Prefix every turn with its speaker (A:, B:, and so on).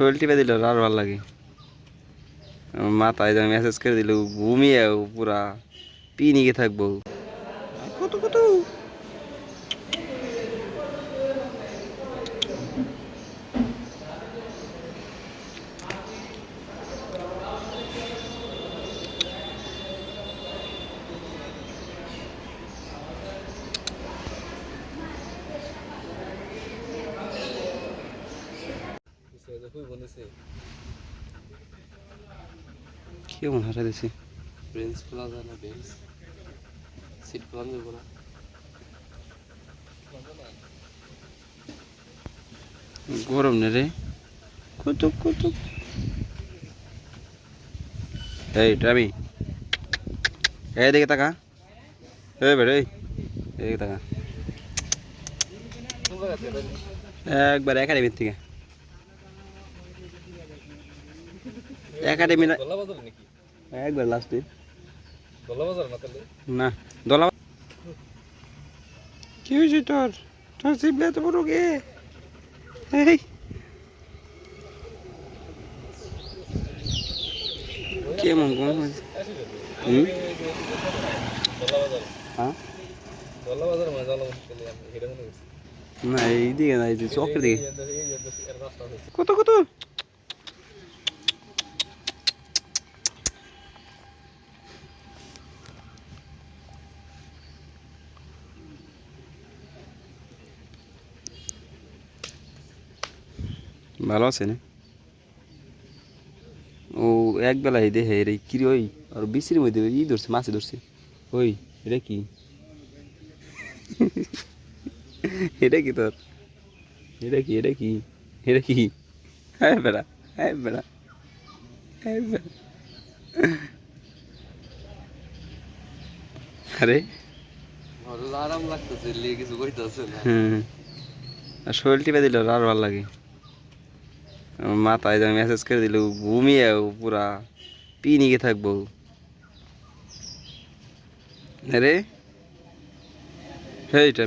A: শরীর টিপে দিল আর ভালো লাগে। মাথায় যখন মেসেজ করে দিল ঘুমিয়ে পুরা পিনিকে থাকবো। কত কত কেমন হারা দিছি
B: বেঞ্চ খোলা যায় না, বেঞ্চ সিট খোলা যাবো না।
A: গরম নে রে কত কত। এই টামি এদিকে তাকা। এই বেড়ে এদিকে তাকা। একবার একাডেমির থেকে একাডেমি একবার লাস্টে না দলা কি হয়েছে তোর? তোর জিভে এত বড় গে? এই কেমন কোন হয়েছে? হ্যাঁ না এইদিকে না, এই যে চকের দিকে। কত কত ভালো আছে না? ও একবেলা এই দেখে রে কি রে ওই আর বিচির মধ্যে ই ধরছে, মাছে ধরছে। ওই এটা কি? এটা কি তোর? এটা কি এটা কি এটা কি? হ্যাঁ বেড়া, হ্যাঁ বেড়া, হ্যাঁ বেড়া। আরে
B: আরাম লাগতেছে, লিয়ে কিছু কইতাছে না।
A: হুম, আর শরীর টিপে দিল আর ভালো লাগে। মাথায় যখন মেসেজ করে দিল ঘুমিয়ে পুরা পিনিকে থাকবো। আরে হেইটা